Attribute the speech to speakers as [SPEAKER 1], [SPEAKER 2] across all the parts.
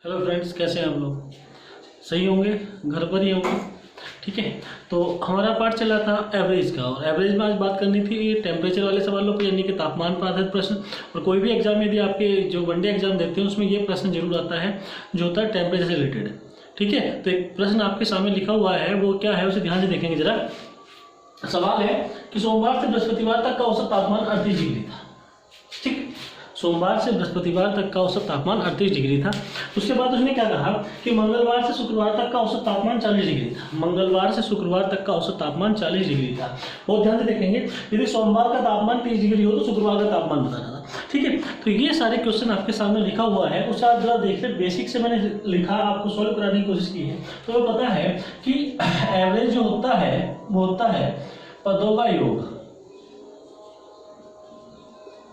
[SPEAKER 1] Hello friends, कैसे हैं आप लोग? सही होंगे, घर पर ही होंगे। ठीक है, तो हमारा पार्ट चला था एवरेज का, और एवरेज में आज बात करनी थी टेम्परेचर वाले सवालों पर, यानी कि तापमान पर आधारित प्रश्न। और कोई भी एग्जाम यदि आपके जो वनडे एग्जाम देते हैं उसमें ये प्रश्न जरूर आता है जो होता है टेम्परेचर से रिलेटेड। ठीक है, तो एक प्रश्न आपके सामने लिखा हुआ है, वो क्या है उसे ध्यान से देखेंगे जरा। सवाल है कि सोमवार से बृहस्पतिवार तक का औसत तापमान 38 डिग्री था। ठीक है, सोमवार से बृहस्पतिवार तक का औसत तापमान 38 डिग्री था। उसके बाद उसने क्या कहा कि मंगलवार से शुक्रवार तक का औसत तापमान 40 डिग्री था। मंगलवार से शुक्रवार तक का औसत तापमान 40 डिग्री था। बहुत ध्यान से देखेंगे, यदि सोमवार का तापमान 30 डिग्री हो तो शुक्रवार का तापमान बताना था। ठीक है, तो ये सारे क्वेश्चन आपके सामने लिखा हुआ है, उसे आप जरा देखते। बेसिक से मैंने लिखा, आपको सोल्व कराने की कोशिश की है। तो वो पता है कि एवरेज जो होता है वो होता है पदों का योग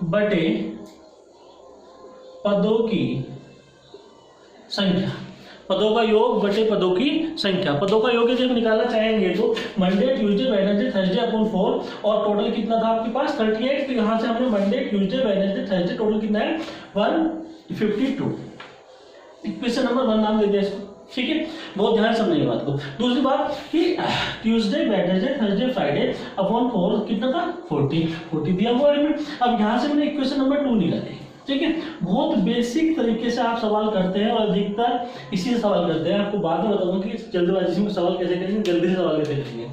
[SPEAKER 1] बटे पदों की संख्या। पदों का योग बटे पदों की संख्या। पदों का योग यदि हम निकालना चाहेंगे तो Monday Tuesday Wednesday Thursday upon 4, और टोटल कितना था आपके पास 38। तो यहां से हमने Monday Tuesday Wednesday Thursday total कितना है 152। इक्वेशन नंबर 1 नाम दे दिया इसको। ठीक है, बहुत ध्यान से समझिए बात को। दूसरी बात कि Tuesday Wednesday Thursday Friday upon 4 कितना था 40 दिया हुआ है। अब यहां से मैंने इक्वेशन नंबर 2 निकाली। ठीक है, बहुत बेसिक तरीके से आप सवाल करते हैं और अधिकतर इसी से सवाल करते हैं। आपको बाद में बताऊंगा कि जल्दबाजी में सवाल कैसे करेंगे, जल्दी से सवाल कैसे करेंगे।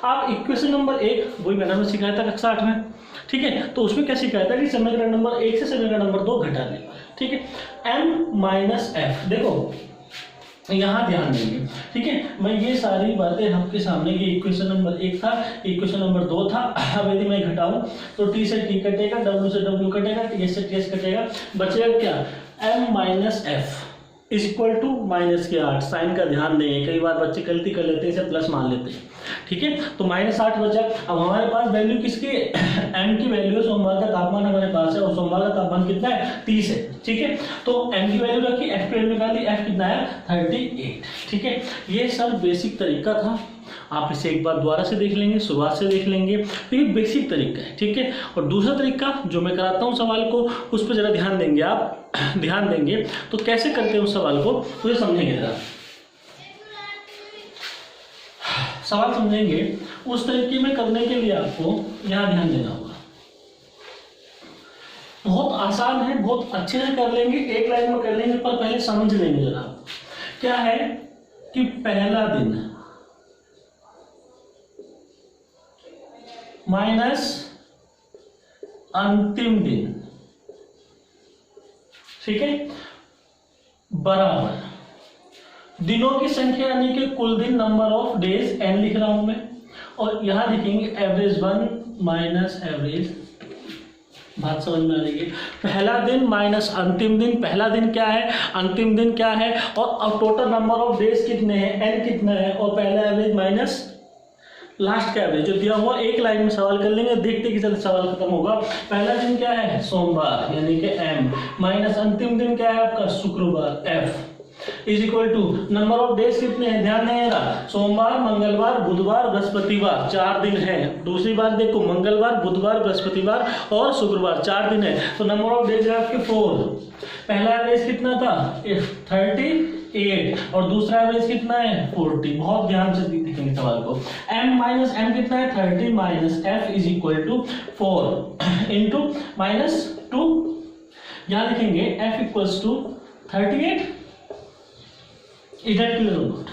[SPEAKER 1] आप इक्वेशन नंबर 1 वही मैंने हमें सिखाया था कक्षा 8 में। ठीक है, तो उसमें क्या सिखाया था कि समीकरण नंबर 1 से समीकरण नंबर 2 घटा लें। ठीक है, m-f, देखो यहाँ ध्यान देंगे। ठीक है, मैं ये सारी बातें आपके सामने, ये इक्वेशन नंबर 1 था, इक्वेशन नंबर 2 था। अब यदि मैं घटाऊं तो t से t कटेगा, w से w कटेगा, ts से ts कटेगा, बचेगा क्या m-f is equal to minus के 8। साइन का ध्यान देंगे, कई बार बच्चे गलती कर लेते हैं, इसे प्लस मान लेते हैं। ठीक है, तो -8 बचा। अब हमारे पास वैल्यू किसकी m की वैल्यू है, सोमवार का तापमान हमारे पास है, और सोमवार का तापमान कितना है 30 है। ठीक है, तो m की वैल्यू रखी, f की वैल्यू निकाली, f कितना है 38। ठीक है, ये सब बेसिक तरीका था। आप इसे एक बार दोबारा से देख लेंगे, शुरुआत से देख लेंगे, तो ये बेसिक तरीका है। ठीक है, और दूसरा तरीका जो मैं कराता हूँ सवाल को, उस पर जरा ध्यान देंगे। आप ध्यान देंगे तो कैसे करते हैं उस सवाल को, मुझे समझेंगे जरा। सवाल समझेंगे उस तरीके में करने के लिए आपको यहाँ ध्यान देना होगा। बहुत आसान है, बहुत अच्छे से कर लेंगे, एक लाइन में कर लेंगे, पर पहले समझ लेंगे जरा। क्या है कि पहला दिन माइनस अंतिम दिन, ठीक है, बराबर दिनों की संख्या यानी कि कुल दिन, नंबर ऑफ डेज n लिख रहा हूं मैं, और यहां लिखेंगे एवरेज 1 माइनस एवरेज। बात समझ में आ रही है? पहला दिन माइनस अंतिम दिन। पहला दिन क्या है, अंतिम दिन क्या है, और टोटल नंबर ऑफ डेज कितने हैं, n कितना है, और पहला एवरेज माइनस लास्ट का एवरेज जो दिया हुआ। एक लाइन में सवाल कर लेंगे, देखते कि चलते सवाल खत्म होगा। पहला दिन क्या है सोमवार यानी कि m, माइनस अंतिम दिन क्या है आपका शुक्रवार f, is equal to number of days कितने हैं, ध्यान देना, सोमवार मंगलवार बुधवार बृहस्पतिवार 4 दिन है। दूसरी बात देखो, मंगलवार बुधवार बृहस्पतिवार और शुक्रवार 4 दिन है, तो नंबर ऑफ डेज है आपके 4। पहला एवरेज कितना था 38, और दूसरा एवरेज कितना है 40। बहुत ध्यान से देखेंगे सवाल को। m माइनस m कितना है 30 minus f is equal to 4 into -2। यहाँ लिखेंगे f इक्वल्स टू 38। इधर क्लियर हो,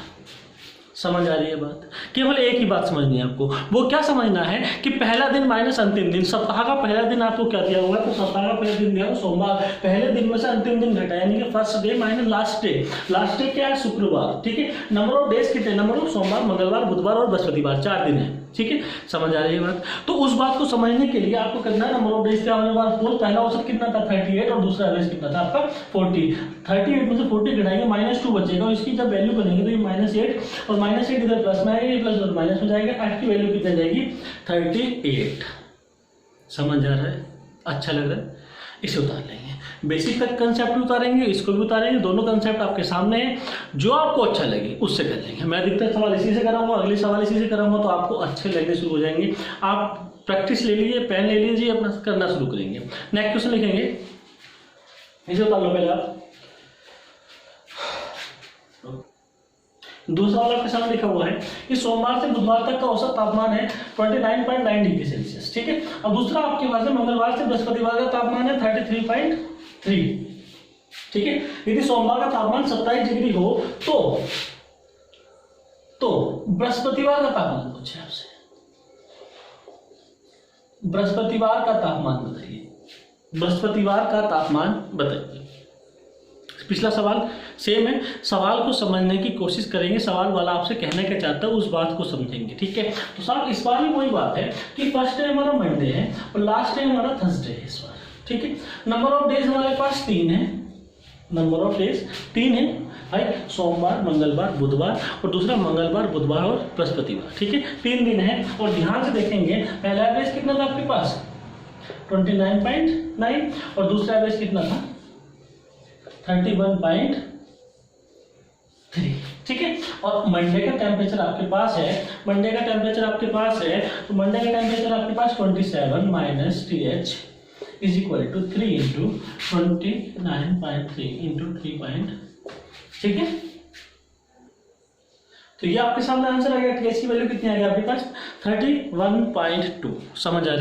[SPEAKER 1] समझ आ रही है बात? केवल एक ही बात समझनी है आपको। वो क्या समझना है कि पहला दिन माइनस अंतिम दिन, सप्ताह का पहला दिन आपको क्या दिया हुआ है, तो सप्ताह का पहला दिन दिया हुआ सोमवार, पहले दिन में से अंतिम दिन घटा यानी कि first day minus last day. Last day क्या है शुक्रवार। ठीक है, नंबर ऑफ डेज कितने, नंबर ऑफ सोमवार मंगलवार बुधवार और बृहस्पतिवार 4 दिन है। ठीक है, समझ आ रही है बात? तो उस बात को समझने के लिए आपको करना है नंबर ऑफ डेज क्या होने वाला, पहला औसत कितना था 38, और दूसरा एवरेज कितना था आपका 40। 38 में से 40 घटाएंगे, -2 बचेगा, और इसकी जब वैल्यू बनेगी तो ये -8, और -8 इधर प्लस में आएगा, ये प्लस और माइनस में जाएगा। f की वैल्यू कितनी जाएगी 38। समझ आ रहा है? अच्छा लग रहा है? इसे उतार लेंगे, बेसिक तक कंसेप्ट उतारेंगे, इसको भी उतारेंगे। दोनों कंसेप्ट आपके सामने है, जो आपको अच्छा लगे उससे कर लेंगे। मैं अधिकतर सवाल इसी से कराऊंगा, अगले सवाल इसी से कराऊंगा, तो आपको अच्छे लगने शुरू हो जाएंगे। आप प्रैक्टिस ले लीजिए, पेन ले लीजिए, अपना करना शुरू करेंगे। नेक्स्ट क्वेश्चन लिखेंगे, इसे उतार लो पहले आप। दूसरा वाला आपके सामने लिखा हुआ है कि सोमवार से बुधवार तक का औसत तापमान है 29.9 डिग्री सेल्सियस, ठीक है। और दूसरा आपके पास है मंगलवार से बृहस्पतिवार का तापमान है 33.3, ठीक है। यदि सोमवार का तापमान 27 डिग्री हो तो बृहस्पतिवार का तापमान पूछे आपसे, बृहस्पतिवार का तापमान बताइए, बृहस्पतिवार का तापमान बताइए। पिछला सवाल सेम है, सवाल को समझने की कोशिश करेंगे, सवाल वाला आपसे कहना क्या चाहता है उस बात को समझेंगे, ठीक है। तो साहब इस बार भी वही बात है कि फर्स्ट डे हमारा मंडे है और लास्ट डे हमारा थर्सडे है इस बार, ठीक है। नंबर ऑफ डेज हमारे पास 3 है, नंबर ऑफ डेज 3 है भाई, सोमवार, मंगलवार, बुधवार और दूसरा मंगलवार, बुधवार और बृहस्पतिवार, ठीक है। 3 दिन है और ध्यान से देखेंगे पहला एवरेज कितना था आपके पास 29.9 और दूसरा एवरेज कितना था 31.3, ठीक है। और मंडे का टेम्परेचर आपके पास है, मंडे का टेम्परेचर आपके पास है, तो मंडे का टेम्परेचर आपके पास 27 minus TH is equal to 3 into 29.3 into 3. ठीक है। तो ये आपके सामने आंसर आ गया। TH की वैल्यू कितनी आ गई आपके पास 31.2। समझ आ